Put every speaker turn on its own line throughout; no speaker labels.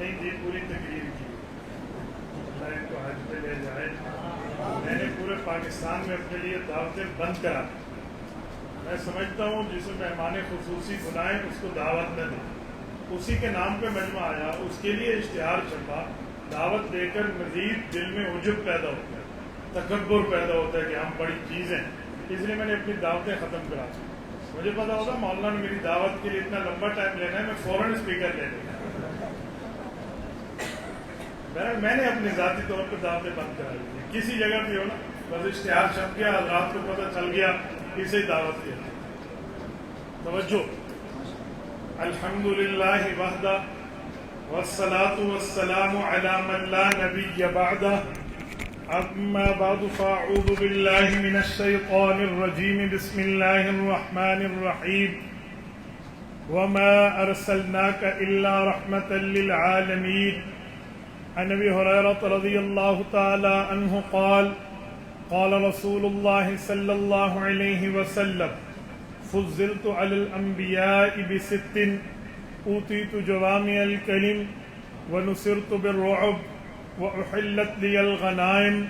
نہیں دی، پوری تقریر کی، اللہ ان کو حج پہ لے جائے۔ میں نے پورے پاکستان میں اپنے لیے دعوتیں بند کرا، میں سمجھتا ہوں جسے مہمان خصوصی بلائیں اس کو دعوت نہ دیں۔ اسی کے نام پہ مجمع آیا، اس کے لیے اشتہار چھپا، دعوت دے کر مزید دل میں عجب پیدا ہوتا ہے، تکبر پیدا ہوتا ہے کہ ہم بڑی چیز ہیں، اس لیے میں نے اپنی دعوتیں ختم کرا دی۔ مجھے پتا ہوتا مولانا نے میری دعوت کے لیے اتنا لمبا ٹائم لینا ہے، میں فوراً اسپیکر لے لینا۔ میں نے اپنی ذاتی طور پہ دعوتیں بند کرا دی، کسی جگہ پہ ہو نا بس اشتہار چھپ گیا، رات کو پتہ چل گیا، اسے دعوت کیا۔ توجہ، الحمدللہ وحدہ والصلاة والسلام علی من لا نبی بعدہ، اما بعد فاعوذ باللہ من الشیطان الرجیم، بسم اللہ الرحمن الرحیم، وما ارسلناک الا رحمتا للعالمین۔ عن ابی ہریرہ رضی اللہ تعالی عنہ قال قال رسول اللہ صلی اللہ علیہ وسلم فضلت علی الانبیاء بست اوتیت جوامع الکلم ونصرت بالرعب واحلت لی الغنائم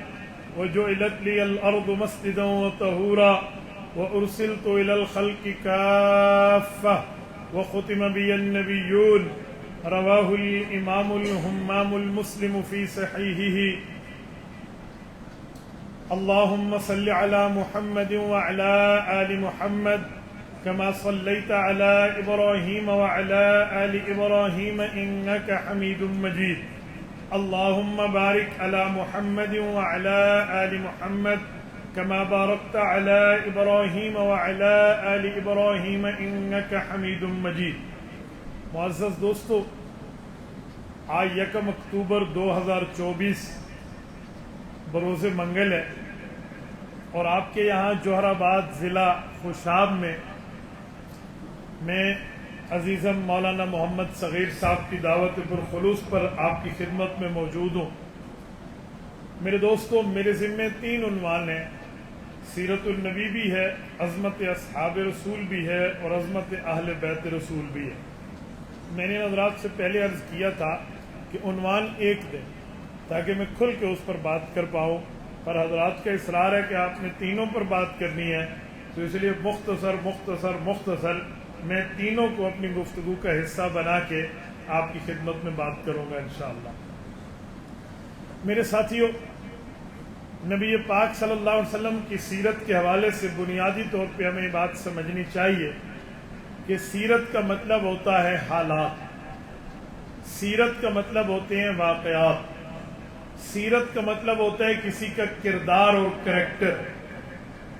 وجعلت لی الارض مسجدا وطہورا وارسلت الى الخلق کافہ وختم بی النبیون۔ رواہ الامام الہمام المسلم فی صحیحہ۔ اللہم صل علی محمد وعلی آل محمد کما صلیت علی ابراہیم وعلی آل ابراہیم انک حمید مجید۔ اللہم بارک علی محمد وعلی آل محمد کما بارکت علی ابراہیم وعلی آل ابراہیم انک حمید مجید۔ معزز دوستو، آج 1 اکتوبر 2024 بروز منگل ہے، اور آپ کے یہاں جوہر آباد ضلع خوشاب میں عزیزم مولانا محمد صغیر صاحب کی دعوت پرخلوص پر آپ کی خدمت میں موجود ہوں۔ میرے دوستو، میرے ذمے 3 عنوان ہیں، سیرت النبی بھی ہے، عظمت اصحاب رسول بھی ہے، اور عظمت اہل بیت رسول بھی ہے۔ میں نے حضرات سے پہلے عرض کیا تھا کہ عنوان ایک دیں تاکہ میں کھل کے اس پر بات کر پاؤں، پر حضرات کا اصرار ہے کہ آپ نے تینوں پر بات کرنی ہے، تو اس لیے مختصر میں تینوں کو اپنی گفتگو کا حصہ بنا کے آپ کی خدمت میں بات کروں گا انشاءاللہ۔ میرے ساتھیوں، نبی پاک صلی اللہ علیہ وسلم کی سیرت کے حوالے سے بنیادی طور پہ ہمیں یہ بات سمجھنی چاہیے کہ سیرت کا مطلب ہوتا ہے حالات، سیرت کا مطلب ہوتے ہیں واقعات، سیرت کا مطلب ہوتا ہے کسی کا کردار اور کریکٹر۔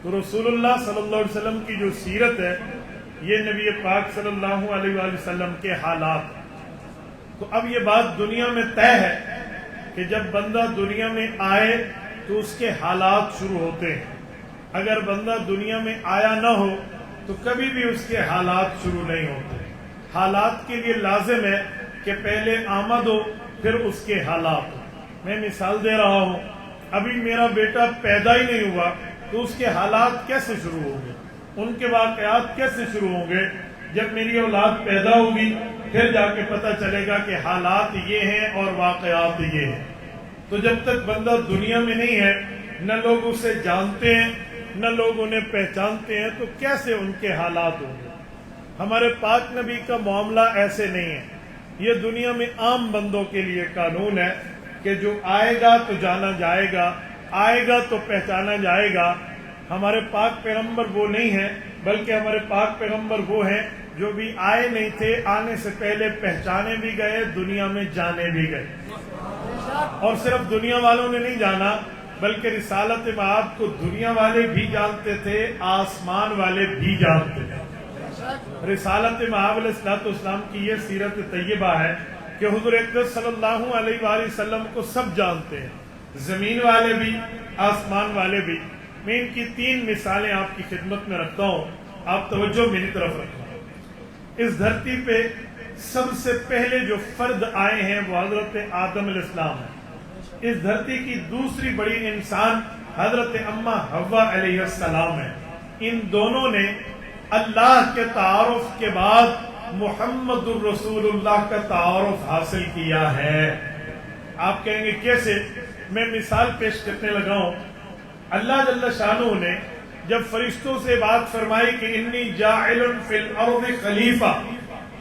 تو رسول اللہ صلی اللہ علیہ وسلم کی جو سیرت ہے یہ نبی پاک صلی اللہ علیہ وآلہ وسلم کے حالات۔ تو اب یہ بات دنیا میں طے ہے کہ جب بندہ دنیا میں آئے تو اس کے حالات شروع ہوتے ہیں، اگر بندہ دنیا میں آیا نہ ہو تو کبھی بھی اس کے حالات شروع نہیں ہوتے۔ حالات کے لیے لازم ہے کہ پہلے آمد ہو، پھر اس کے حالات ہو۔ میں مثال دے رہا ہوں، ابھی میرا بیٹا پیدا ہی نہیں ہوا تو اس کے حالات کیسے شروع ہوں گے، ان کے واقعات کیسے شروع ہوں گے؟ جب میری اولاد پیدا ہوگی پھر جا کے پتہ چلے گا کہ حالات یہ ہیں اور واقعات یہ ہیں۔ تو جب تک بندہ دنیا میں نہیں ہے، نہ لوگ اسے جانتے ہیں نہ لوگ انہیں پہچانتے ہیں، تو کیسے ان کے حالات ہوں گے؟ ہمارے پاک نبی کا معاملہ ایسے نہیں ہے۔ یہ دنیا میں عام بندوں کے لیے قانون ہے کہ جو آئے گا تو جانا جائے گا، آئے گا تو پہچانا جائے گا۔ ہمارے پاک پیغمبر وہ نہیں ہیں، بلکہ ہمارے پاک پیغمبر وہ ہیں جو بھی آئے نہیں تھے، آنے سے پہلے پہچانے بھی گئے، دنیا میں جانے بھی گئے۔ اور صرف دنیا والوں نے نہیں جانا بلکہ رسالت مآب کو دنیا والے بھی جانتے تھے، آسمان والے بھی جانتے تھے۔ رسالت مآب علیہ السلام کی یہ سیرت طیبہ ہے کہ حضور اقدس صلی اللہ علیہ وآلہ وسلم کو سب جانتے ہیں، زمین والے بھی، آسمان والے بھی۔ میں ان کی 3 مثالیں آپ کی خدمت میں رکھتا ہوں، آپ توجہ میری طرف رکھیں۔ اس دھرتی پہ سب سے پہلے جو فرد آئے ہیں وہ حضرت آدم علیہ السلام ہے۔ اس دھرتی کی دوسری بڑی انسان حضرت اماں حوا علیہ السلام ہے۔ ان دونوں نے اللہ کے تعارف کے بعد محمد الرسول اللہ کا تعارف حاصل کیا ہے۔ آپ کہیں گے کیسے؟ میں مثال پیش کرنے لگا ہوں۔ اللہ جل شانہ نے جب فرشتوں سے بات فرمائی کہ انی جاعل فی الارض خلیفہ،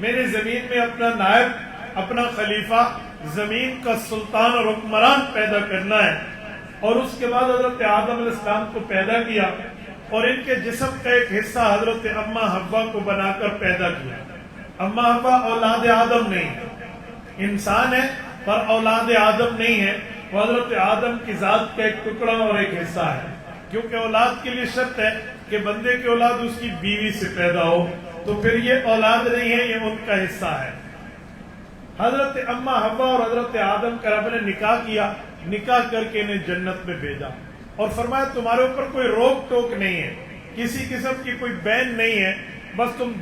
میں نے زمین میں اپنا نائب، اپنا خلیفہ، زمین کا سلطان اور حکمران پیدا کرنا ہے، اور اس کے بعد حضرت آدم علیہ السلام کو پیدا کیا اور ان کے جسم کا ایک حصہ حضرت اما حوا کو بنا کر پیدا کیا۔ اما حوا اولاد آدم نہیں ہے، انسان ہے پر اولاد آدم نہیں ہے، وہ حضرت آدم کی ذات کا ایک ٹکڑا اور ایک حصہ ہے، کیونکہ اولاد کے لیے شرط ہے کہ بندے کی اولاد اس کی بیوی سے پیدا ہو، تو پھر یہ اولاد نہیں ہے، یہ ان کا حصہ ہے۔ حضرت اما حوا اور حضرت آدم کا رب نے نکاح کیا، نکاح کر کے انہیں جنت میں بھیجا اور فرمایا تمہارے اوپر کوئی روک ٹوک نہیں ہے، کسی قسم کی کوئی بین نہیں ہے، بس تم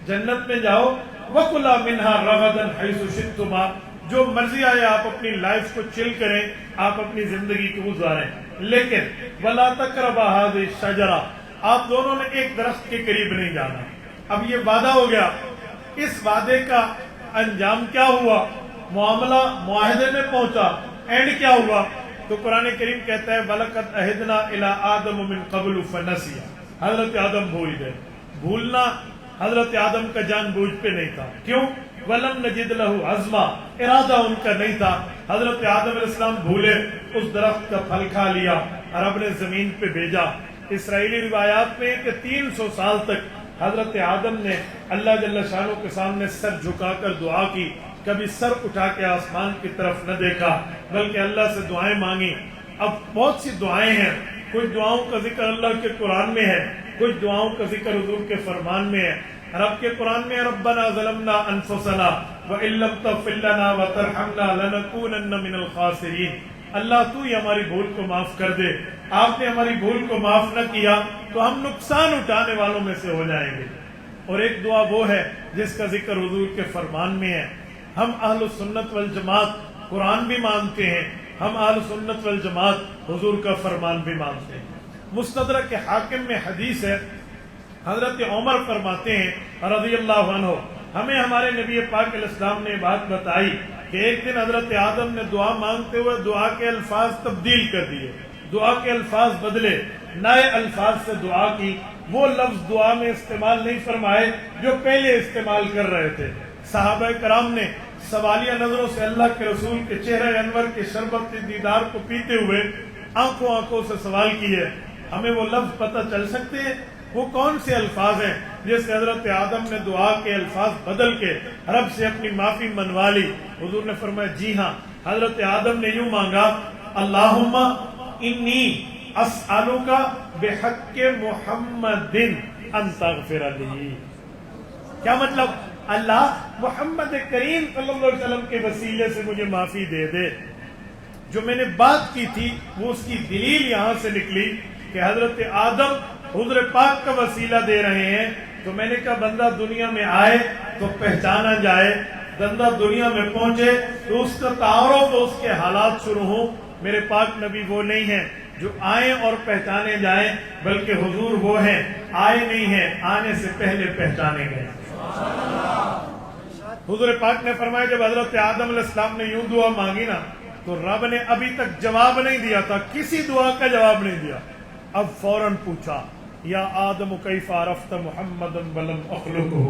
جنت میں جاؤ، وَكُلَا مِنْهَا رَغَدًا حَيْثُ شِئْتُمَا، جو مرضی آئے آپ اپنی لائف کو چل کریں، آپ اپنی زندگی کو گزاریں، لیکن وَلَا تَقْرَبَا هَذِهِ الشَّجَرَةَ، آپ دونوں نے ایک درخت کے قریب نہیں جانا۔ اب یہ وعدہ ہو گیا، اس وعدے کا انجام کیا ہوا؟ معاملہ معاہدے میں پہنچا، اینڈ کیا ہوا؟ تو قرآن کریم کہتا ہے وَلَقَدْ عَهِدْنَا إِلَىٰ آدَمَ مِن قَبْلُ فَنَسِيَ، حضرت آدم بھول گئے۔ بھولنا حضرت آدم کا جان بوجھ پہ نہیں تھا، کیوں؟ وَلَمْ نَجِدْ لَهُ عَزْمًا، ارادہ ان کا نہیں تھا۔ حضرت آدم علیہ السلام بھولے، اس درخت کا پھل کھا لیا، رب نے زمین پہ بھیجا۔ اسرائیلی روایات میں کہ 300 سال تک حضرت آدم نے اللہ جل شانہ کے سامنے سر جھکا کر دعا کی، کبھی سر اٹھا کے آسمان کی طرف نہ دیکھا، بلکہ اللہ سے دعائیں مانگی۔ اب بہت سی دعائیں ہیں، کچھ دعاؤں کا ذکر اللہ کے قرآن میں ہے، کچھ دعاؤں کا ذکر حضور کے فرمان میں ہے۔ رب کے قرآن میں ربنا ظلمنا انفسنا وان لم تغفر لنا وترحمنا لنکونن من الخاسرین، اللہ تو ہی ہماری بھول کو معاف کر دے، آپ نے ہماری بھول کو معاف نہ کیا تو ہم نقصان اٹھانے والوں میں سے ہو جائیں گے۔ اور ایک دعا وہ ہے جس کا ذکر حضور کے فرمان میں ہے۔ ہم اہل سنت والجماعت قرآن بھی مانتے ہیں، ہم اہل سنت والجماعت حضور کا فرمان بھی مانتے ہیں۔ مستدرک حاکم میں حدیث ہے، حضرت عمر فرماتے ہیں رضی اللہ عنہ، ہمیں ہمارے نبی پاک علیہ السلام نے بات بتائی کہ ایک دن حضرت آدم نے دعا مانگتے ہوئے دعا کے الفاظ تبدیل کر دیے، دعا کے الفاظ بدلے، نئے الفاظ سے دعا کی، وہ لفظ دعا میں استعمال نہیں فرمائے جو پہلے استعمال کر رہے تھے۔ صحابہ کرام نے سوالیہ نظروں سے اللہ کے رسول کے چہرے انور کے شربت دیدار کو پیتے ہوئے آنکھوں سے سوال کیے، ہمیں وہ لفظ پتہ چل سکتے ہیں؟ وہ کون سے الفاظ ہیں جس سے حضرت آدم نے دعا کے الفاظ بدل کے رب سے اپنی معافی منوا لی؟ حضور نے فرمایا جی ہاں، حضرت آدم نے یوں مانگا اللہم انی اسألک بحق محمد ان تغفر لی۔ کیا مطلب؟ اللہ محمد کریم صلی اللہ علیہ وسلم کے وسیلے سے مجھے معافی دے دے۔ جو میں نے بات کی تھی وہ اس کی دلیل یہاں سے نکلی کہ حضرت آدم حضور پاک کا وسیلہ دے رہے ہیں، تو میں نے کہا بندہ دنیا میں آئے تو پہچانا جائے، بندہ دنیا میں پہنچے تو اس کا تعارف اور اس کے حالات شروع ہوں۔ میرے پاک نبی وہ نہیں ہیں جو آئیں اور پہچانے جائیں، بلکہ حضور وہ ہیں آئے نہیں ہیں، آنے سے پہلے پہچانے گئے۔ حضور پاک نے فرمایا جب حضرت آدم علیہ السلام نے یوں دعا مانگی نا تو رب نے ابھی تک جواب نہیں دیا تھا، کسی دعا کا جواب نہیں دیا، اب فوراً پوچھا یا آدم کیف عرفت محمد ولم اخلقہ،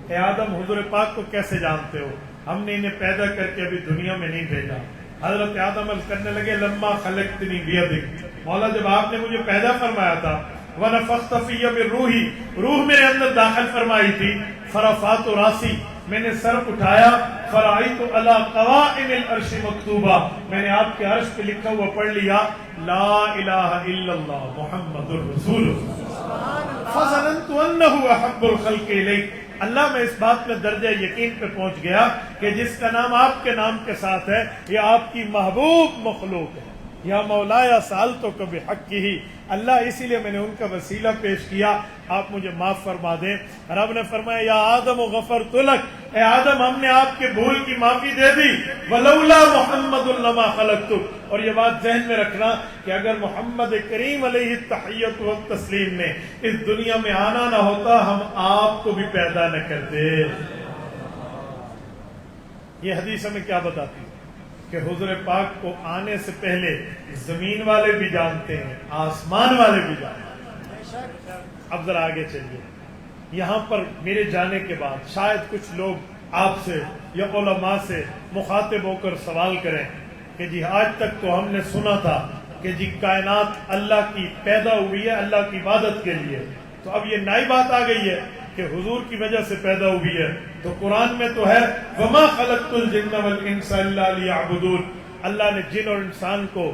اے آدم حضور پاک کو کیسے جانتے ہو؟ ہم نے انہیں پیدا کر کے ابھی دنیا میں نہیں بھیجا۔ حضرت آدم عرض کرنے لگے لما خلقتنی بیدک، مولا جب آپ نے مجھے پیدا فرمایا تھا، ونفخت فی من روحی، روح میرے اندر داخل فرمائی تھی، فرفعت راسی، میں نے سر اٹھایا، فرأیت علی قوائم العرش مکتوبہ، میں نے آپ کے عرش پہ لکھا ہوا پڑھ لیا لا الہ الا اللہ محمد الرسول اللہ، فظننت انہ احب الخلق الیک، اللہ میں اس بات میں درجہ یقین پہ پہنچ گیا کہ جس کا نام آپ کے نام کے ساتھ ہے یہ آپ کی محبوب مخلوق ہے۔ یا مولایا سألتک بحقہ، اللہ اسی لیے میں نے ان کا وسیلہ پیش کیا، آپ مجھے معاف فرما دیں۔ رب نے فرمایا یا آدم غفرت لک، اے آدم ہم نے آپ کے بھول کی معافی دے دی، ولولا محمد لما خلقتک، اور یہ بات ذہن میں رکھنا کہ اگر محمد کریم علیہ التحیۃ والتسلیم نے اس دنیا میں آنا نہ ہوتا ہم آپ کو بھی پیدا نہ کرتے۔ یہ حدیث ہمیں کیا بتاتی ہے کہ حضور پاک کو آنے سے پہلے زمین والے بھی جانتے ہیں، آسمان والے بھی جانتے ہیں۔ اب ذرا آگے چلیے، یہاں پر میرے جانے کے بعد شاید کچھ لوگ آپ سے یا علماء سے مخاطب ہو کر سوال کریں کہ جی آج تک تو ہم نے سنا تھا کہ جی کائنات اللہ کی پیدا ہوئی ہے اللہ کی عبادت کے لیے، تو اب یہ نئی بات آ گئی ہے کہ حضور کی وجہ سے پیدا ہوئی ہے۔ تو قرآن میں تو ہے وَمَا خَلَقْتُ الْجِنَّ وَالْإِنسَ إِلَّا لِيَعْبُدُونَ، اللہ نے جن اور انسان کو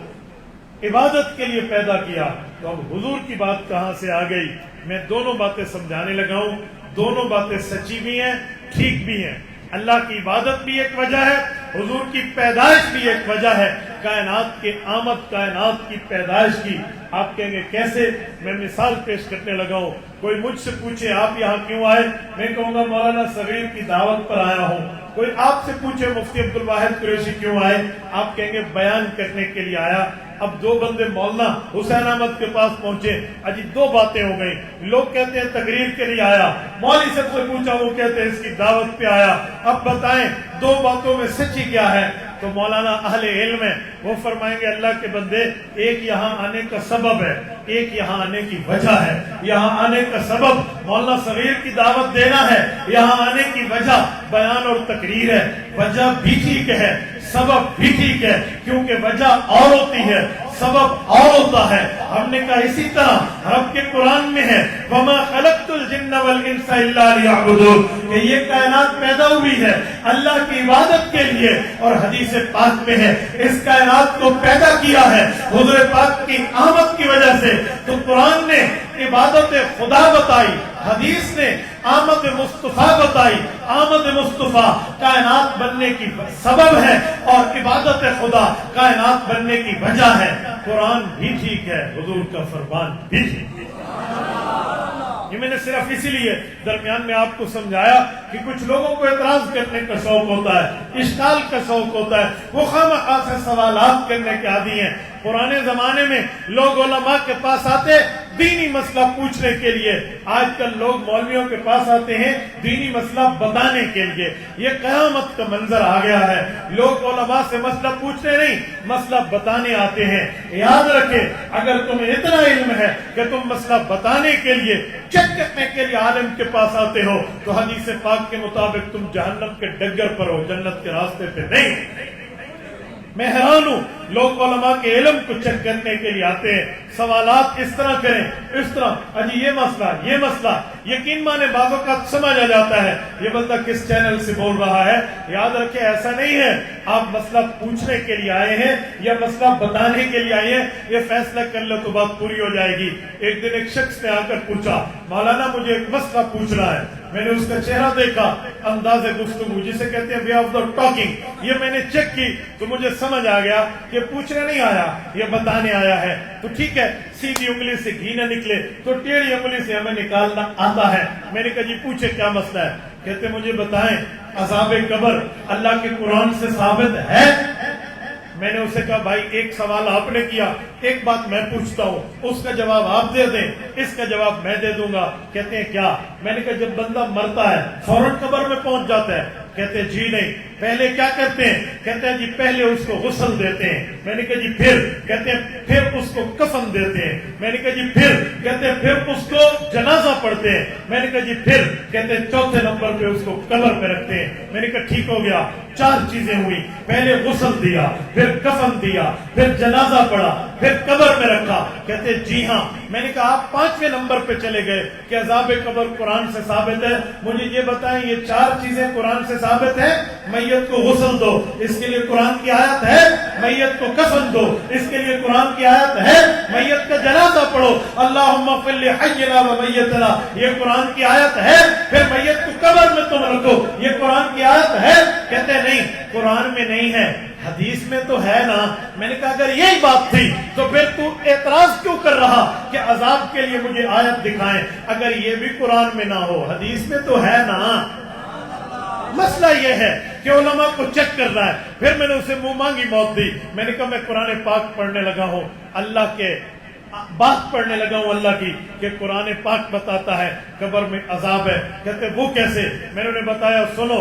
عبادت کے لیے پیدا کیا۔ تو اب حضور کی بات کہاں سے آ گئی؟ میں دونوں باتیں سمجھانے لگا ہوں، دونوں باتیں سچی بھی ہیں ٹھیک بھی ہیں۔ اللہ کی عبادت بھی ایک وجہ ہے، حضور کی پیدائش بھی ایک وجہ ہے، کائنات کے آمد کائنات کی پیدائش کی۔ آپ کہیں گے کیسے؟ میں مثال پیش کرنے لگا ہوں۔ کوئی مجھ سے پوچھے آپ یہاں کیوں آئے، میں کہوں گا مولانا صغیر کی دعوت پر آیا ہوں۔ کوئی آپ سے پوچھے مفتی عبدالواحد قریشی کیوں آئے، آپ کہیں گے بیان کرنے کے لیے آیا۔ اب دو بندے مولانا حسین احمد کے پاس پہنچے، اجی دو باتیں ہو گئیں، لوگ کہتے ہیں تقریر کے لیے آیا، مولوی صاحب سے پوچھا وہ کہتے ہیں اس کی دعوت پہ آیا۔ اب بتائیں دو باتوں میں سچی کیا ہے؟ تو مولانا اہل علم ہے، وہ فرمائیں گے اللہ کے بندے ایک یہاں آنے کا سبب ہے، ایک یہاں آنے کی وجہ ہے۔ یہاں آنے کا سبب مولانا صغیر کی دعوت دینا ہے، یہاں آنے کی وجہ بیان اور تقریر ہے۔ وجہ بھی ٹھیک ہے، سبب بھی ٹھیک ہے، کیونکہ وجہ اور ہوتی ہے سبب اور ہوتا ہے۔ ہم نے کہا اسی طرح رب کے قرآن میں ہے وَمَا خَلَقْتُ الْجِنَّ وَالْإِنسَ إِلَّا لِيَعْبُدُونَ، کہ یہ کائنات پیدا ہوئی ہے اللہ کی عبادت کے لیے، اور حدیث پاک میں ہے اس کائنات کو پیدا کیا ہے حضور پاک کی آمد کی وجہ سے۔ تو قرآن نے عبادت خدا بتائی، حدیث نے آمد مصطفیٰ بتائی۔ آمد مصطفیٰ کائنات بننے کی سبب ہے اور عبادت خدا کائنات بننے کی وجہ ہے۔ قرآن بھی ٹھیک ہے، حضور کا فرمان بھی ٹھیک ہے۔ یہ میں نے صرف اسی لیے درمیان میں آپ کو سمجھایا کہ کچھ لوگوں کو اعتراض کرنے کا شوق ہوتا ہے، اشکال کا شوق ہوتا ہے، وہ خواہ سے سوالات کرنے کے عادی ہیں۔ پرانے زمانے میں لوگ علماء کے پاس آتے دینی مسئلہ پوچھنے کے لیے، آج کل لوگ مولویوں کے پاس آتے ہیں دینی مسئلہ بتانے کے لیے۔ یہ قیامت کا منظر آ گیا ہے، لوگ علماء سے مسئلہ پوچھنے نہیں مسئلہ بتانے آتے ہیں۔ یاد رکھیں اگر تمہیں اتنا علم ہے کہ تم مسئلہ بتانے کے لیے چیک کرنے کے لیے عالم کے پاس آتے ہو تو حدیث پاک کے مطابق تم جہنم کے ڈگر پر ہو، جنت کے راستے پہ نہیں۔ میں حیران ہوں لوگ علماء کے علم کو چیک کرنے کے لیے آتے ہیں، سوالات اس طرح کریں اس طرح، اجی یہ مسئلہ یقین مانے بعض اوقات سمجھ آ جاتا ہے یہ بندہ کس چینل سے بول رہا ہے۔ یاد رکھیں ایسا نہیں ہے آپ مسئلہ پوچھنے کے لیے آئے ہیں یا مسئلہ بتانے کے لیے آئے ہیں، یہ فیصلہ کر لو تو بات پوری ہو جائے گی۔ ایک دن ایک شخص نے آ کر پوچھا مولانا مجھے ایک مسئلہ پوچھنا ہے، میں نے اس کا چہرہ دیکھا، انداز گفتگو جسے کہتے ہیں وے آف دا ٹاکنگ، یہ میں نے چیک کی تو مجھے سمجھ آ گیا کہ پوچھنے نہیں آیا یہ بتانے آیا ہے۔ تو ٹھیک ہے سیدھی انگلی سے گھی نہ نکلے تو ٹیڑھی انگلی سے ہمیں نکالنا آتا ہے۔ میں نے کہا جی پوچھے کیا مسئلہ ہے؟ کہتے مجھے بتائیں عذاب قبر اللہ کے قرآن سے ثابت ہے؟ میں نے اسے کہا بھائی ایک سوال آپ نے کیا، ایک بات میں پوچھتا ہوں اس کا جواب آپ دے دیں، اس کا جواب میں دے دوں گا۔ کہتے ہیں کیا؟ میں نے کہا جب بندہ مرتا ہے فوراً قبر میں پہنچ جاتا ہے؟ کہتے ہیں جی نہیں، پہلے کیا کرتے ہیں؟ کہتے ہیں جی پہلے اس کو غسل دیتے ہیں۔ میں نے کہا جی پھر؟ کہتے ہیں پھر اس کو کفن دیتے ہیں۔ میں نے کہا جی پھر؟ کہتے ہیں پھر اس کو جنازہ پڑھتے ہیں۔ میں نے کہا جی پھر؟ کہتے ہیں چوتھے نمبر پہ اس کو قبر پہ رکھتے ہیں۔ میں نے کہا ٹھیک ہو گیا، چار چیزیں ہوئی، پہلے غسل دیا، پھر کفن دیا، پھر جنازہ پڑھا، پھر قبر میں رکھا۔ کہتے ہیں جی ہاں۔ میں نے کہا آپ پانچویں نمبر پہ چلے گئے کہ عذاب قبر قرآن سے ثابت ہے، مجھے یہ بتائیں یہ چار چیزیں قرآن سے ثابت ہے؟ میت کو غسل دو، اس کے لیے قرآن کی آیت ہے۔ میت کو کفن دو، اس کے لیے قرآن کی آیت ہے۔ میت کا جنازہ پڑھو، اللہم اغفر لحینا و میتنا، یہ قرآن کی آیت ہے۔ پھر میت کو قبر میں تم رکھو، یہ قرآن کی آیت ہے۔ کہتے ہیں نہیں قرآن میں نہیں ہے، حدیث میں تو ہے نا۔ میں نے کہا اگر یہی بات تھی تو پھر تو اعتراض کیوں کر رہا کہ عذاب کے لیے مجھے آیت دکھائیں؟ اگر یہ بھی قرآن میں نہ ہو حدیث میں تو ہے نا۔ مسئلہ یہ ہے کہ علماء کو چیک کرنا ہے۔ پھر میں نے اسے منہ مانگی موت دی۔ میں نے کہا میں قرآن پاک پڑھنے لگا ہوں، اللہ کے بات پڑھنے لگا ہوں اللہ کی کہ قرآن پاک بتاتا ہے قبر میں عذاب ہے۔ کہتے وہ کیسے؟ میں نے انہیں بتایا سنو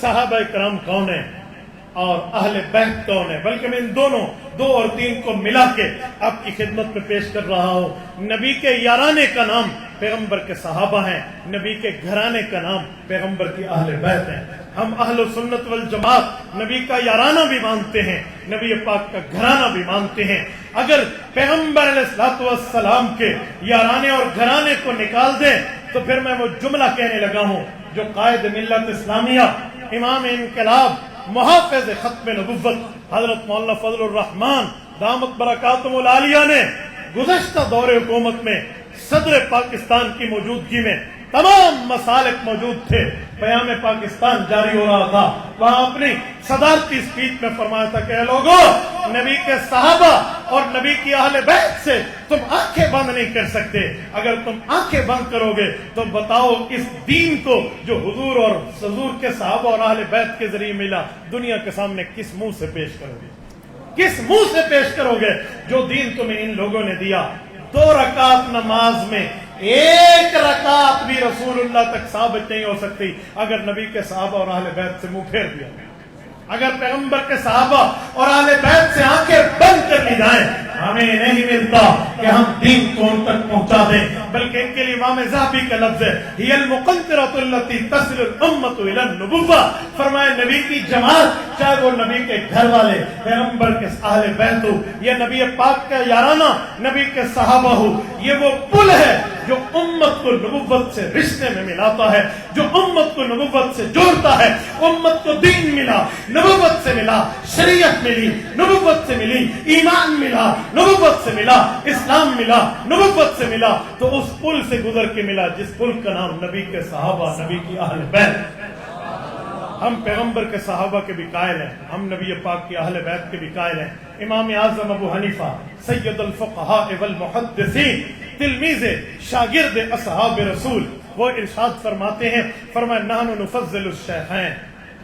صحابہ کرام کون ہیں اور اہل بیت کون ہے، بلکہ میں ان دونوں 2 اور 3 کو ملا کے آپ کی خدمت میں پیش کر رہا ہوں۔ نبی کے یارانے کا نام پیغمبر کے صحابہ ہیں، نبی کے گھرانے کا نام پیغمبر کی اہل بیت ہیں۔ ہم اہل سنت والجماعت نبی کا یارانہ بھی مانتے ہیں، نبی پاک کا گھرانہ بھی مانتے ہیں۔ اگر پیغمبر علیہ السلام کے یارانے اور گھرانے کو نکال دیں تو پھر میں وہ جملہ کہنے لگا ہوں جو قائد ملت اسلامیہ، امام انقلاب، محافظ ختم نبوت حضرت مولانا فضل الرحمان دامت برکاتہم العالیہ نے گزشتہ دور حکومت میں صدر پاکستان کی موجودگی میں تمام مسالک موجود تھے، پیام پاکستان جاری ہو رہا تھا، وہاں اپنی صدارتی اسپیچ میں فرمایا تھا کہ اے لوگو، نبی کے صحابہ اور نبی کی اہل بیت سے تم آنکھیں بند نہیں کر سکتے۔ اگر تم آنکھیں بند کرو گے تو بتاؤ اس دین کو جو حضور اور حضور کے صحابہ اور اہل بیت کے ذریعے ملا، دنیا کے سامنے کس منہ سے پیش کرو گے؟ کس منہ سے پیش کرو گے جو دین تمہیں ان لوگوں نے دیا؟ 2 رکعت نماز میں 1 رکعت بھی رسول اللہ تک ثابت نہیں ہو سکتی اگر نبی کے صحابہ اور اہل بیت سے منہ پھیر دیا، اگر پیغمبر کے صحابہ اور اہل بیت سے آنکھیں بند کر لی جائیں۔ ہمیں نہیں ملتا کہ ہم دین کو ان تک پہنچا دیں، بلکہ ان کے لیے امام ذہبی کا لفظ ہے ہی المقنطرۃ التی تصل الامۃ الی النبوۃ، فرمائے نبی کی جماعت، چاہے وہ نبی کے گھر والے پیغمبر کے اہل بیت ہو یا نبی پاک کا یارانہ نبی کے صحابہ ہو، یہ وہ پل ہے جو امت کو نبوت سے رشتے میں ملاتا ہے، جو امت کو نبوت سے جوڑتا ہے۔ امت کو دین ملا، نبوت سے ملا، شریعت ملی، نبوت سے ملی، ایمان ملا، نبوت سے ملا، اسلام ملا، نبوت سے ملا، تو اس پل سے گزر کے ملا جس پل کا نام نبی کے صحابہ، نبی کی اہل بیت۔ ہم پیغمبر کے صحابہ کے بھی قائل ہیں، ہم نبی پاک کی اہل بیت کے بھی قائل ہیں۔ امام اعظم ابو حنیفہ سید الفقہاء والمحدثین، تلمیذ شاگرد اصحاب رسول، وہ ارشاد فرماتے ہیں، فرمایا نحن نفضل الشیخین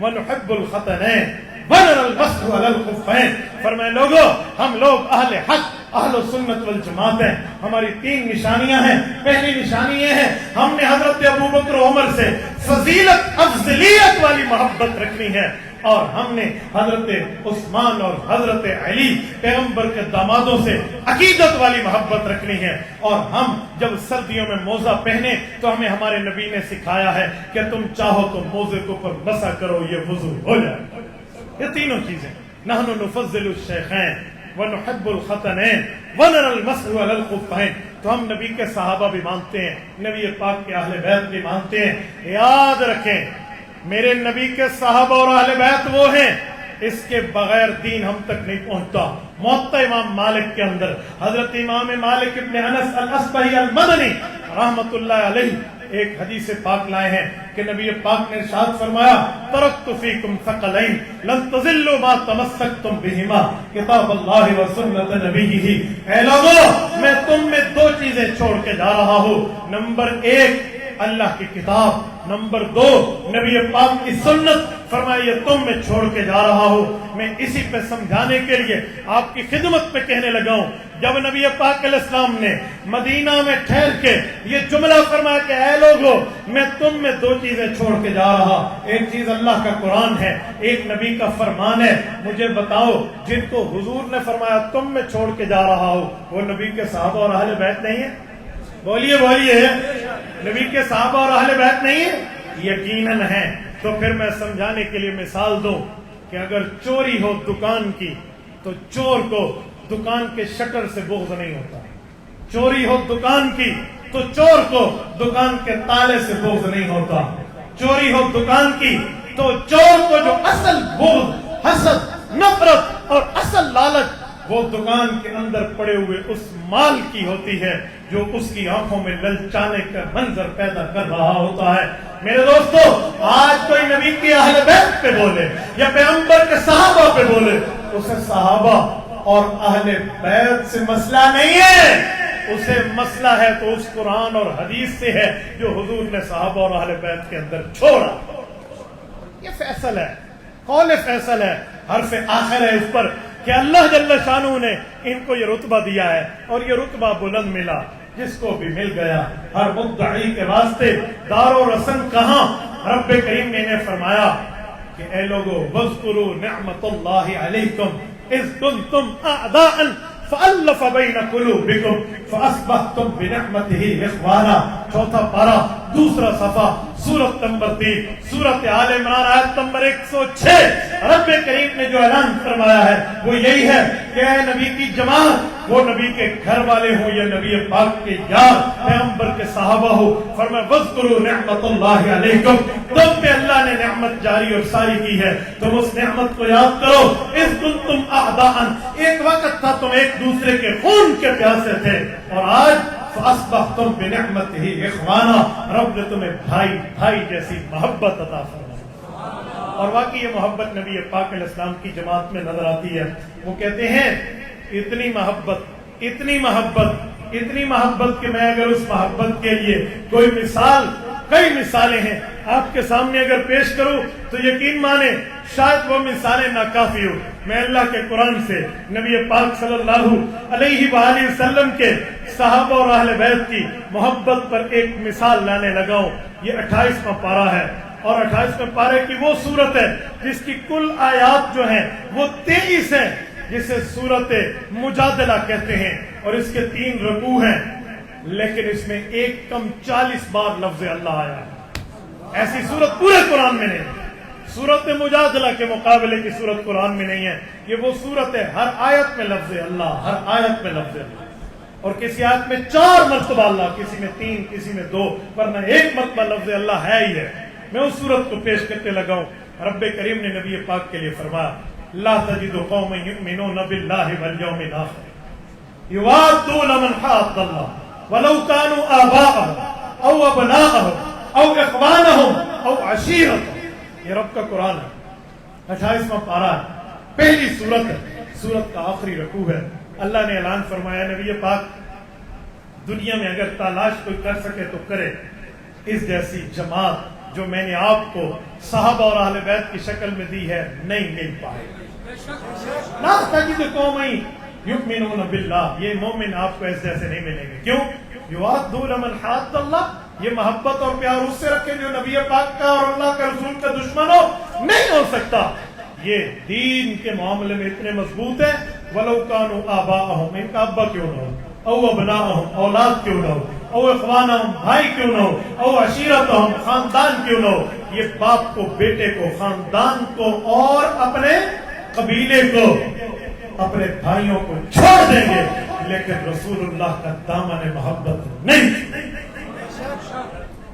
ونحب الختنین ونرى المسح على الخفین، فرمائے لوگو ہم لوگ اہل حق اہل سنت والجماعت ہیں، ہماری 3 نشانیاں ہیں۔ پہلی نشانی یہ ہے ہم نے حضرت ابوبکر و عمر سے فضیلت افضلیت والی محبت رکھنی ہے، اور ہم نے حضرت عثمان اور حضرت علی پیغمبر کے دامادوں سے عقیدت والی محبت رکھنی ہے، اور ہم جب سردیوں میں موزہ پہنے تو ہمیں ہمارے نبی نے سکھایا ہے کہ تم چاہو تو موزے کے اوپر مسح کرو، یہ وضو ہو جائے۔ یہ تینوں چیزیں، نحن نفضل الشیخین ونحب الختنین ونرى المسح على الخفین، تو ہم نبی کے صحابہ بھی مانتے ہیں، نبی پاک کے اہل بیت بھی مانتے ہیں۔ یاد رکھیں میرے نبی کے صحابہ اور اہل بیت وہ ہیں، اس کے بغیر دین ہم تک نہیں پہنچتا۔ موطا امام مالک کے اندر حضرت امام مالک ابن انس الاصبہی المدنی رحمت اللہ علیہ ایک حدیث پاک لائے ہیں کہ نبی پاک نے ارشاد فرمایا ترکت فیکم ثقلین لن تضلوا ما تمسکتم بہما کتاب اللہ و سنت نبیہ، اے لوگو میں تم میں 2 چیزیں چھوڑ کے جا رہا ہوں، نمبر 1 اللہ کی کتاب، نمبر 2 نبی پاک کی سنت، فرمایا یہ تم میں چھوڑ کے جا رہا ہوں۔ میں اسی پہ سمجھانے کے لیے آپ کی خدمت پہ کہنے لگا ہوں، جب نبی پاک علیہ السلام نے مدینہ میں ٹھہر کے یہ جملہ فرمایا کہ اے لوگو میں تم میں 2 چیزیں چھوڑ کے جا رہا، ایک چیز اللہ کا قرآن ہے، ایک نبی کا فرمان ہے، مجھے بتاؤ جن کو حضور نے فرمایا تم میں چھوڑ کے جا رہا ہو وہ نبی کے صحابہ اور اہل بیت نہیں ہے؟ بولیے بولیے، نبی کے صحابہ اور اہل بیت نہیں ہے؟ یقیناً ہے۔ تو پھر میں سمجھانے کے لیے مثال دوں کہ اگر چوری ہو دکان کی تو چور کو دکان کے شٹر سے بغض نہیں ہوتا، چوری ہو دکان کی تو چور کو دکان کے تالے سے بغض نہیں ہوتا، چوری ہو دکان کی تو چور کو جو اصل بغض، حسد، نفرت اور اصل لالچ وہ دکان کے اندر پڑے ہوئے اس مال کی ہوتی ہے جو اس کی آنکھوں میں للچانے کا منظر پیدا کر رہا ہوتا ہے۔ میرے دوستو آج کوئی نبی کی اہل بیت پہ بولے یا پیغمبر کے صحابہ پہ بولے، اسے صحابہ اور اہل بیت سے مسئلہ نہیں ہے، اسے مسئلہ ہے تو اس قرآن اور حدیث سے ہے جو حضور نے صحابہ اور اہل بیت کے اندر چھوڑا۔ یہ فیصل ہے، قول فیصل ہے، حرف آخر ہے اس پر کہ اللہ جل شانہ نے ان کو یہ رتبہ دیا ہے، اور یہ رتبہ بلند ملا جس کو بھی مل گیا۔ ہر مدعی کے واسطے دار و رسن کہاں، رب کریم نے فرمایا کہ اے لوگو وذکروا نعمت اللہ علیکم اذ کنتم اعداء فألف بین قلوبکم فاصبحتم بنعمتہ اخوانا. چوتھا پارہ دوسرا صفحہ سورت نمبر 3 سورت آل عمران آیت نمبر 106. رب کریم نے جو اعلان فرمایا ہے وہ یہی ہے کہ اے نبی کی جماعت، وہ نبی کے گھر والے ہوں یا نبی پاک کے یار پیغمبر کے صحابہ ہو، فرمایا وذکروا نعمت اللہ علیکم، تم پہ اللہ نے نعمت جاری اور ساری کی ہے، تم اس نعمت کو یاد کرو. اذ کنتم اعداء، ایک وقت تھا تم ایک دوسرے کے خون کے پیاسے تھے، اور آج فاصبحتم بنعمتہ اخوانا، رب نے تمہیں بھائی بھائی جیسی محبت عطا فرمائی. اور واقعی یہ محبت نبی پاک علیہ السلام کی جماعت میں نظر آتی ہے. وہ کہتے ہیں اتنی محبت اتنی محبت اتنی محبت کہ میں اگر اس محبت کے لیے کوئی مثال، کئی مثالیں ہیں آپ کے سامنے اگر پیش کروں تو یقین مانیں شاید وہ مثالیں ناکافی ہو. میں اللہ کے قرآن سے نبی پاک صلی اللہ علیہ وآلہ وسلم کے صحابہ اور اہل بیت کی محبت پر ایک مثال لانے لگا ہوں. یہ 28واں پارہ ہے، اور 28ویں پارے کی وہ صورت ہے جس کی کل آیات جو ہیں وہ 23 ہیں، جسے سورت مجادلہ کہتے ہیں، اور اس کے 3 رکوع ہیں، لیکن اس میں ایک کم 40 بار لفظ اللہ آیا ہے. ایسی صورت پورے قرآن میں نہیں. سورت مجادلہ کے مقابلے کی صورت قرآن میں نہیں ہے. یہ وہ صورت ہے ہر آیت میں لفظ اللہ، ہر آیت میں لفظ اللہ، اور کسی آیت میں 4 مرتبہ اللہ، کسی میں 3، کسی میں 2، ورنہ ایک مرتبہ لفظ اللہ ہے ہی ہے. میں اس صورت کو پیش کرتے لگا ہوں. رب کریم نے نبی پاک کے لیے فرمایا لا تجد قوما یؤمنون باللہ والیوم الآخر یوادون من حاد اللہ ولو كانوا آباءهم او ابناءهم او اخوانهم او عشیرتهم. یہ رب کا قرآن ہے، 28واں پارہ ہے، پہلی صورت ہے، صورت کا آخری رکوع ہے. اللہ نے اعلان فرمایا نبی پاک دنیا میں اگر تلاش کوئی کر سکے تو کرے، اس جیسی جماعت جو میں نے آپ کو صحابہ اور اہل بیت کی شکل میں دی ہے نہیں مل پائے. لا تجد قوما یؤمنون باللہ، یہ مومن آپ کو اس جیسے نہیں ملیں گے. کیوں؟ یوادون من حاد اللہ، یہ محبت اور پیار اس سے رکھے جو نبی پاک کا اور اللہ کا رسول کا دشمن ہو، نہیں ہو سکتا. یہ دین کے معاملے میں اتنے مضبوط ہے. ولو کانوا آباءهم، ان کا ابا کیوں نہ ہو، او ابناءهم، اولاد کیوں نہ ہو، او اخوانهم، بھائی کیوں نہ ہو، او عشیرتهم، خاندان کیوں نہ ہو. یہ باپ کو، بیٹے کو، خاندان کو اور اپنے قبیلے کو، اپنے بھائیوں کو چھوڑ دیں گے، لیکن رسول اللہ کا دامن محبت نہیں.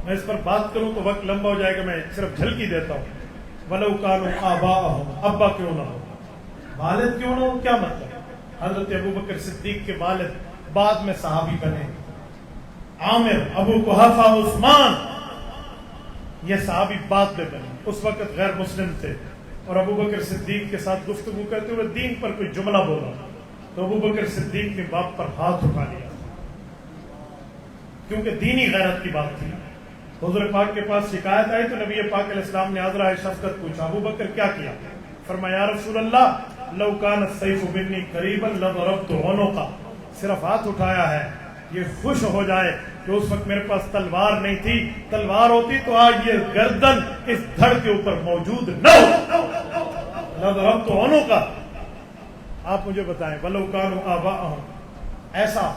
میں اس پر بات کروں تو وقت لمبا ہو جائے گا، میں صرف جھلکی دیتا ہوں. وَلَوْ كَانُوا آبَاءَهُمْ، ابا کیوں نہ ہو، والد کیوں نہ ہو. کیا مطلب؟ حضرت ابوبکر صدیق کے والد بعد میں صحابی بنے، عامر، ابو قحافہ، عثمان، یہ صحابی بعد میں بنے. اس وقت غیر مسلم تھے، اور ابوبکر صدیق کے ساتھ گفتگو کرتے ہوئے دین پر کوئی جملہ بولا تو ابوبکر صدیق نے باپ پر ہاتھ اٹھا لیا، کیونکہ دینی غیرت کی بات تھی. حضور پاک کے پاس شکایت آئی تو نبی پاک علیہ السلام نے حضرہ شفقت پوچھا ابوبکر کیا کیا؟ فرمایا یا رسول اللہ لو کان السیف منی قریبا لضربت عنقا، صرف ہاتھ اٹھایا ہے. یہ خوش ہو جائے کہ اس وقت میرے پاس تلوار نہیں تھی، تلوار ہوتی تو آج یہ گردن اس دھڑ کے اوپر موجود نہ ہو. لضربت عنقا. آپ مجھے بتائیں ولو کانوا آباءهم، ایسا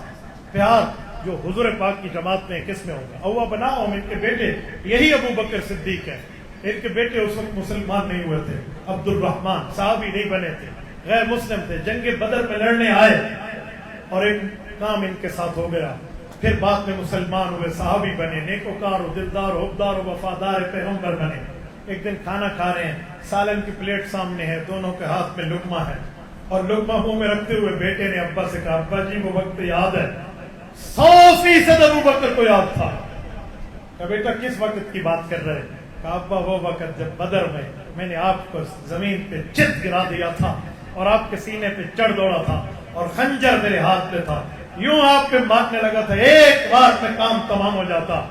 پیار جو حضور پاک کی جماعت میں کس میں ہوگا؟ او ابناءهم، ان کے بیٹے، یہی ابو بکر صدیق ہے. ان کے بیٹے اس وقت مسلمان نہیں ہوئے تھے. عبد الرحمن صحابی نہیں بنے تھے، غیر مسلم تھے، جنگ بدر میں لڑنے آئے اور ایک کام ان کے ساتھ ہو گیا، پھر بعد میں مسلمان ہوئے، صحابی بنے، نیکوکار و دلدار و حبدار و وفادار پیغمبر بنے. ایک دن کھانا کھا رہے ہیں، سالن کی پلیٹ سامنے ہے، دونوں کے ہاتھ میں لقمہ ہے، اور لقمہ منہ میں رکھتے ہوئے بیٹے نے ابا سے کہا ابا جی وہ وقت یاد ہے. 100% ابو بکر کو یاد تھا. کہ بیٹا کس وقت کی بات کر رہے؟ کہ ابا وہ وقت جب بدر میں نے آپ کو زمین پہ چت گرا دیا تھا اور آپ کے سینے پہ چڑھ دوڑا تھا اور خنجر میرے ہاتھ پہ تھا، یوں آپ پہ مارنے لگا تھا، ایک بار میں کام تمام ہو جاتا،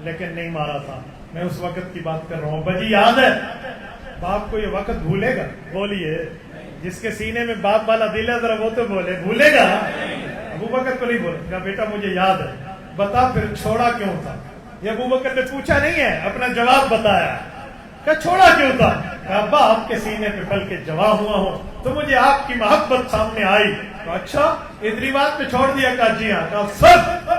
لیکن نہیں مارا تھا. میں اس وقت کی بات کر رہا ہوں. ابا جی یاد ہے؟ باپ کو یہ وقت بھولے گا؟ بولیے. جس کے سینے میں باپ والا دل ہے ذرا وہ تو بولے. بھولے گا؟ ابو بکر کو نہیں بولے گا بیٹا مجھے یاد ہے. بتا پھر چھوڑا کیوں تھا؟ یہ ابو بکر نے پوچھا نہیں ہے، اپنا جواب بتایا کہ چھوڑا کیوں تھا. کہ ابا آپ کے سینے پہ پل کے جوا ہوا ہوں تو مجھے آپ کی محبت سامنے آئی. تو اچھا اتنی بات پہ چھوڑ دیا کہا جی ہاں. کہا سب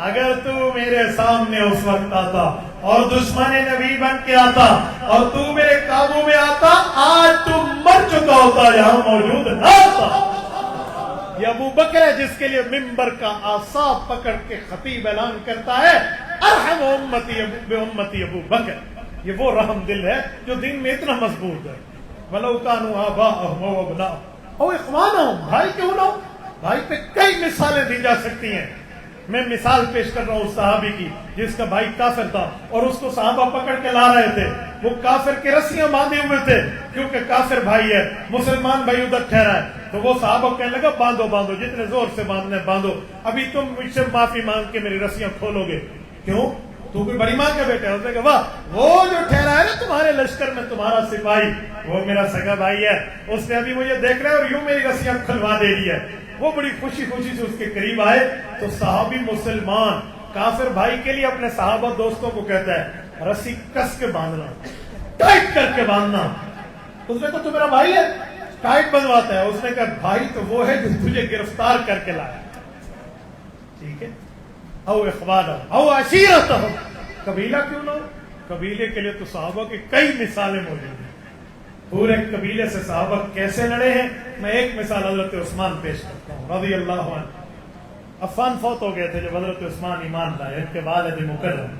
اگر تو میرے سامنے اس وقت آتا اور دشمن نبی بن کے آتا اور تو میرے قابو میں آتا, آج تو مر چکا ہوتا, یہاں موجود نہ ہوتا. یہ ابو بکر ہے جس کے لیے ممبر کا اعصاب پکڑ کے خطیب اعلان کرتا ہے ارحم امتی بے امتی ابو بکر. یہ وہ رحم دل ہے جو دین میں اتنا مضبوط ہے. وَلَوْ كَانُوا آبَاءَهُمْ وَأَبْنَاءَهُمْ, او اخوانہم, بھائی کیوں نہ ہو. بھائی پہ کئی مثالیں دی جا سکتی ہیں. میں مثال پیش کر رہا ہوں اس صحابی کی جس کا بھائی کافر تھا اور اس کو صحابہ پکڑ کے لا رہے تھے. وہ کافر کے رسیاں باندھے ہوئے تھے کیونکہ کافر بھائی ہے, مسلمان بھائی ادھر ٹھہرا ہے. تو وہ صحابہ کہنے لگا باندھو باندھو, جتنے زور سے باندھنے باندھو, ابھی تم مجھ سے معافی مانگ کے میری رسیاں کھولو گے. کیوں؟ تو کوئی بڑی ماں کا بیٹا ہے. اس نے کہا واہ, وہ جو ٹھہرا ہے نا تمہارے لشکر میں تمہارا سپاہی, وہ میرا سگا بھائی ہے, اس نے ابھی مجھے دیکھ رہا ہے اور یوں میری رسیاں کھلوا دے رہی ہے. وہ بڑی خوشی خوشی سے اس کے قریب آئے. تو صحابی مسلمان کافر بھائی کے لیے اپنے صحابہ دوستوں کو کہتا ہے رسی کس کے باندھنا, ٹائٹ کر کے باندھنا. اس نے کہا تو میرا بھائی ہے, ٹائٹ بنواتا ہے. اس نے کہا بھائی تو وہ ہے جو تجھے گرفتار کر کے لایا. ٹھیک ہے, او اخوانا او عشیرت, قبیلہ کیوں نہ ہو. قبیلے کے لیے تو صحابہ کی کئی مثالیں موجود ہیں. پورے قبیلے سے صحابہ کیسے لڑے ہیں, میں ایک مثال حضرت عثمان پیش کرتا ہوں رضی اللہ عنہ. عفان فوت ہو گئے تھے جب حضرت عثمان ایمان لائے. ان کے والد مکرم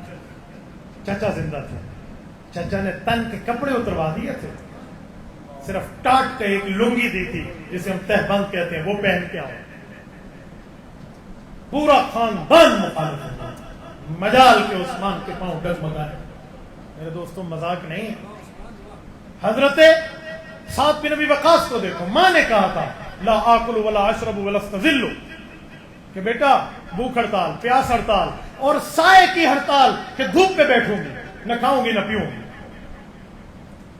چچا زندہ تھے. چچا نے تن کے کپڑے اتروا دیے تھے, صرف ٹاٹ کا ایک لنگی دی تھی جسے ہم تہبند کہتے ہیں, وہ پہن کے آؤ. پورا خاندان مخالف ہے, مجال کے عثمان کے پاؤں ڈگمگائے. میرے دوستوں مذاق نہیں ہے. حضرت سعد بن ابی وقاص کو دیکھو, ماں نے کہا تھا لا آکل ولا اشرب ولا استظل, کہ بیٹا بھوک ہڑتال, پیاس ہڑتال اور سائے کی ہڑتال, کہ دھوپ پہ بیٹھوں گی, نہ کھاؤں گی نہ پیوں گی.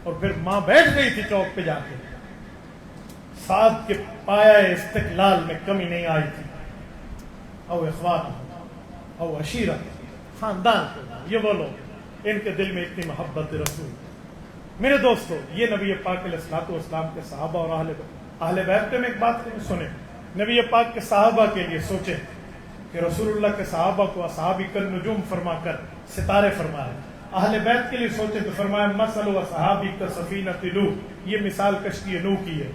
اور پھر ماں بیٹھ گئی تھی چوک پہ جا کے. سعد کے پایا استقلال میں کمی نہیں آئی تھی. او اخوان او عشیرت, خاندان کو, یہ وہ لوگ ان کے دل میں اتنی محبت رسول. میرے دوستو, یہ نبی پاک علیہ الصلوۃ والسلام کے صحابہ اور اہل بیت پہ میں ایک بات سنیں. نبی پاک کے صحابہ کے لیے سوچیں کہ رسول اللہ کے صحابہ کو اصحابی کل نجوم فرما کر ستارے فرمائے. اہل بیت کے لیے سوچیں تو فرمایا مثل اصحابی کا سفینۃ نوح, یہ مثال کشتی نوح کی ہے.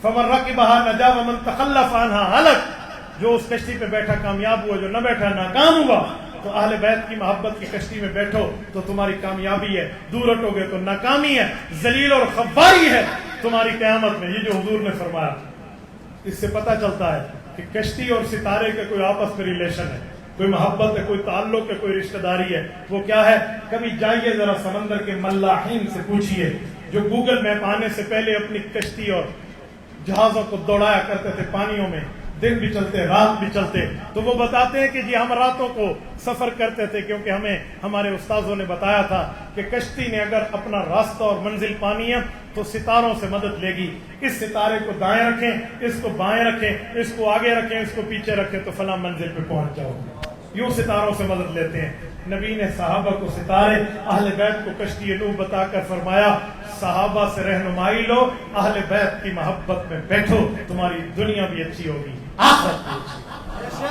فمن رکبها نجا ومن تخلف عنها ہلک, جو اس کشتی پہ بیٹھا کامیاب ہوا, جو نہ بیٹھا ناکام ہوا. تو اہل بیت کی محبت کی کشتی میں بیٹھو تو تمہاری کامیابی ہے, دور ہٹو گے تو ناکامی ہے, ذلیل اور خباری ہے تمہاری قیامت میں. یہ جو حضور نے فرمایا, اس سے پتہ چلتا ہے کہ کشتی اور ستارے کا کوئی آپس میں ریلیشن ہے, کوئی محبت ہے, کوئی تعلق ہے, کوئی رشتہ داری ہے. وہ کیا ہے؟ کبھی جائیے ذرا سمندر کے ملاحین سے پوچھئے جو گوگل میپ آنے سے پہلے اپنی کشتی اور جہازوں کو دوڑایا کرتے تھے پانیوں میں, دن بھی چلتے رات بھی چلتے. تو وہ بتاتے ہیں کہ جی ہم راتوں کو سفر کرتے تھے کیونکہ ہمیں ہمارے استاذوں نے بتایا تھا کہ کشتی نے اگر اپنا راستہ اور منزل پانی ہے تو ستاروں سے مدد لے گی. اس ستارے کو دائیں رکھیں, اس کو بائیں رکھیں, اس کو آگے رکھیں, اس کو پیچھے رکھیں تو فلاں منزل پہ پہنچ جاؤ. یوں ستاروں سے مدد لیتے ہیں. نبی نے صحابہ کو ستارے, اہل بیت کو کشتی نوح بتا کر فرمایا صحابہ سے رہنمائی لو, اہل بیت کی محبت میں بیٹھو, تمہاری دنیا بھی اچھی ہوگی, آخرت بھی اچھی.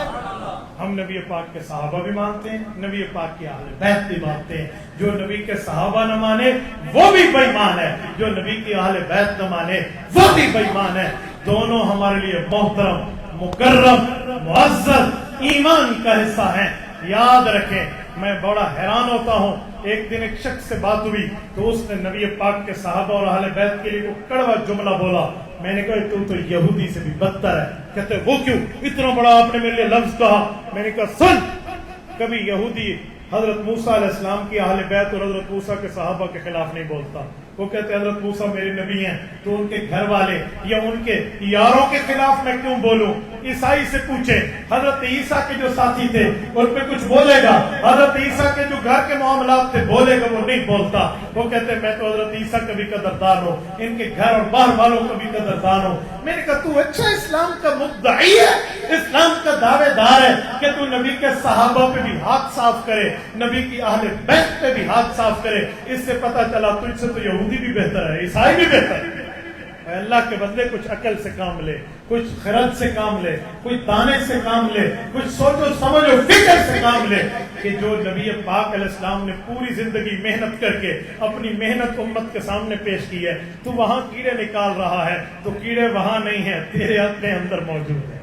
ہم نبی پاک کے صحابہ بھی مانتے ہیں, نبی پاک کی اہل بیت بھی مانتے ہیں. جو نبی کے صحابہ نہ مانے وہ بھی بے ایمان ہے, جو نبی کی اہل بیت نہ مانے وہ بھی بے ایمان ہے. دونوں ہمارے لیے محترم, مکرم, معزز, ایمان کا حصہ ہیں. یاد رکھیں, میں بڑا حیران ہوتا ہوں. ایک دن ایک شخص سے بات ہوئی تو اس نے نبی پاک کے صحابہ اور اہل بیت کے لیے وہ کڑوا جملہ بولا. میں نے کہا تو یہودی سے بھی بدتر ہے. کہتے وہ کیوں, اتنا بڑا آپ نے میرے لیے لفظ کہا. میں نے کہا سن, کبھی یہودی حضرت موسیٰ علیہ السلام کی اہل بیت اور حضرت موسیٰ کے صحابہ کے خلاف نہیں بولتا. وہ کہتے حضرت موسیٰ میرے نبی ہیں تو ان کے گھر والے یا ان کے یاروں کے خلاف میں کیوں بولوں. عیسائی سے پوچھیں حضرت عیسیٰ کے جو ساتھی تھے ان پہ کچھ بولے گا؟ حضرت عیسیٰ کے جو گھر کے معاملات تھے بولے گا؟ وہ نہیں بولتا. وہ کہتے ہیں میں تو حضرت عیسیٰ کا بھی قدردان ہوں, ان کے گھر اور باہر والوں کا بھی قدردان ہوں. میں نے کہا تو اچھا اسلام کا مدعی ہے, اسلام کا دعوے دار ہے کہ تو نبی کے صحابہ پہ بھی ہاتھ صاف کرے, نبی کی اہل بیت پہ بھی ہاتھ صاف کرے. اس سے پتہ چلا تجھ سے تو یہودی بھی بہتر ہے, عیسائی بھی بہتر ہے. اللہ کے بندے کچھ عقل سے کام لے, کچھ خرد سے کام لے, کچھ دانے سے کام لے, کچھ سوچ و سمجھ و فکر سے کام لے کہ جو نبی پاک علیہ السلام نے پوری زندگی محنت کر کے اپنی محنت امت کے سامنے پیش کی ہے, تو وہاں کیڑے نکال رہا ہے تو کیڑے وہاں نہیں ہیں, تیرے اپنے اندر موجود ہیں.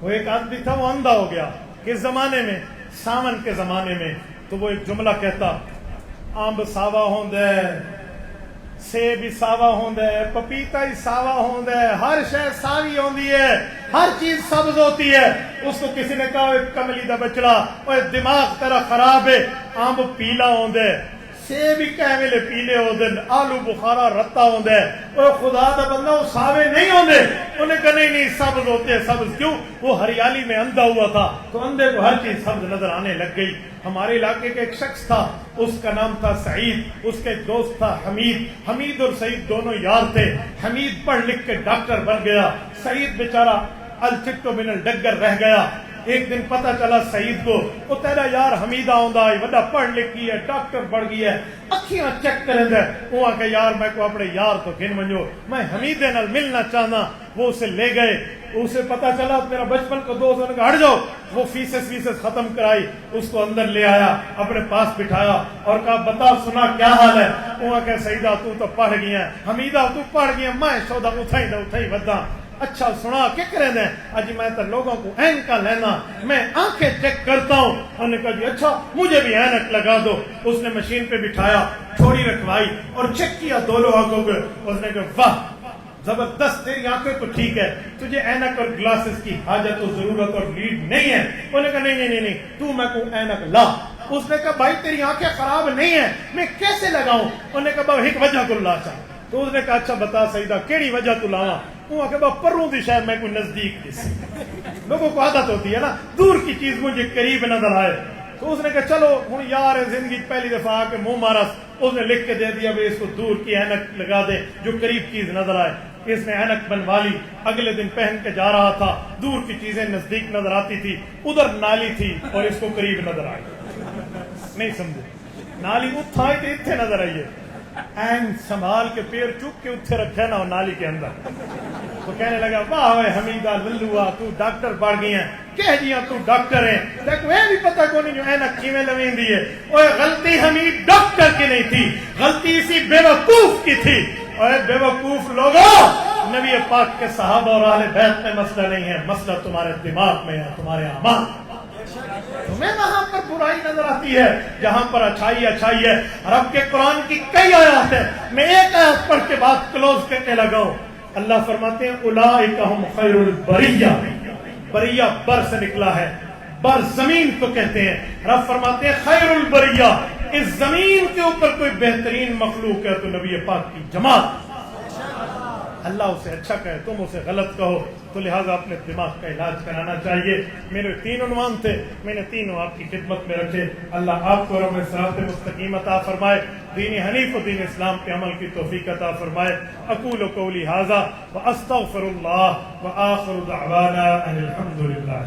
وہ ایک آدمی تھا, وہ اندھا ہو گیا. کس زمانے میں؟ ساون کے زمانے میں. تو وہ ایک جملہ کہتا, امب ساوا ہوندے, سیب ہی ساوا ہوندے, پپیتا ہی ساوا ہوندے, ہر شے ساوی ہوندی ہے, ہر چیز سبز ہوتی ہے. اس کو کسی نے کہا کملی دا بچڑا, اوے دماغ تیرا خراب ہے, امب پیلا ہوندے, سیب ہی کہے ویلے پیلے ہوندے, آلو بخارا رتا ہوندے, اوے خدا دا بندہ وہ ساوے نہیں ہوندے. انہیں کہا نہیں سبز ہوتے ہیں. سبز کیوں؟ وہ ہریالی میں اندھا ہوا تھا تو اندھے کو ہر چیز سبز نظر آنے لگ گئی. ہمارے علاقے کا ایک شخص تھا, اس کا نام تھا سعید, اس کے دوست تھا حمید. حمید اور سعید دونوں یار تھے. حمید پڑھ لکھ کے ڈاکٹر بن گیا, سعید بیچارہ الچٹو من الڈگر رہ گیا. ایک دن پتہ چلا سعید کو, وہ تیرا یار حمید آندا ہے, وڈا پڑھ لکھ گیا ہے, ڈاکٹر بڑھ گیا ہے, اکھیاں چیک کریں دے. وہ آ کے یار میں کو اپنے یار تو گن منجو, میں حمیدے نال ملنا چاہنا. وہ اسے لے گئے, اسے پتا چلا میرا بچپن کو دوست, نے کہا ہٹ جاؤ. وہ فیسز ختم کرائی, اس کو اندر لے آیا, اپنے پاس بٹھایا اور کہا بتا سنا کیا حال ہے؟ وہ کہ سیدہ تو پڑھ گیا, حمیدہ تو پڑھ گیا, میں سودا اتھائی ودا. اچھا سنا کیا کریں دیں؟ اج میں تو لوگوں کو اینکا لینا, میں آنکھیں چیک کرتا ہوں. انہوں نے کہا جی اچھا مجھے بھی اینک لگا دو. اس نے مشین پہ بٹھایا, چھوڑی رکھوائی اور چیک کیا دونوں آنکھوں کو. اس نے کہا واہ زبردست, تیری آنکھیں تو ٹھیک ہے, تجھے اینک اور گلاسز کی حاجت و ضرورت اور نیڈ نہیں ہے. انہوں نے کہا نہیں تو میں کو اینک لا. اس نے کہا بھائی تیری آنکھیں خراب نہیں ہیں, میں کیسے لگاؤں؟ انہوں نے کہا ایک وجہ کو لا چاہ. تو اس نے کہا اچھا بتا سیدہ کیڑی وجہ تو لاواں؟ وہ کہ پروں دی شاید میں کوئی نزدیک دس. لوگوں کو عادت ہوتی ہے نا دور کی چیز مجھے قریب نظر آئے. تو اس نے کہا چلو ہوں یار زندگی پہلی دفعہ آ کے منہ مارا. اس نے لکھ کے دے دیا بھائی اس کو دور کی اینک لگا دے جو قریب چیز نظر آئے. اس نے اینک بنوا لی, اگلے دن پہن کے جا رہا تھا, دور کی چیزیں نزدیک نظر آتی تھی, ادھر نالی تھی اور اس کو قریب نظر آئی. نہیں سمجھے, نالی اتھا آئی تو اتھے نظر آئیے, این سنبھال کے پیر چک کے اتھے رکھے نا نالی کے اندر. تو کہنے لگا واہ وے حمیدہ للوا تو ڈاکٹر پڑھ گئی ہیں, کہہ دیا تو ڈاکٹر ہیں, دیکھو یہ بھی پتہ کو نہیں جو اینک کیویں لویں دی ہے. اوے غلطی حمید ڈاکٹر کی نہیں تھی, غلطی اسی بے وقوف کی تھی. اوے بے وقوف لوگوں, نبی پاک کے صحابہ اور اہل بیت میں مسئلہ نہیں ہے, مسئلہ تمہارے دماغ میں ہے, تمہارے اعمال. تمہیں وہاں پر برائی نظر آتی ہے جہاں پر اچھائی ہے. رب کے قرآن کی کئی آیات ہیں, میں ایک آیت پڑھ کے بات کلوز کرنے لگا ہوں. اللہ فرماتے ہیں اولئک ہم خیر البریہ. بریہ بر سے نکلا ہے, بر زمین کو کہتے ہیں. رب فرماتے ہیں خیر البریہ, اس زمین کے اوپر کوئی بہترین مخلوق ہے تو نبی پاک کی جماعت. اللہ اسے اچھا کہے, تم اسے غلط کہو, تو لہٰذا اپنے دماغ کا علاج کرانا چاہیے. میرے 3 عنوان تھے, میں نے تینوں آپ کی خدمت میں رکھے. اللہ آپ کو رب صراط مستقیم عطا فرمائے, دین حنیف و دین اسلام پہ عمل کی توفیق عطا فرمائے. اقول قولی ھذا واستغفر اللہ وآخر دعوانا ان الحمد للہ.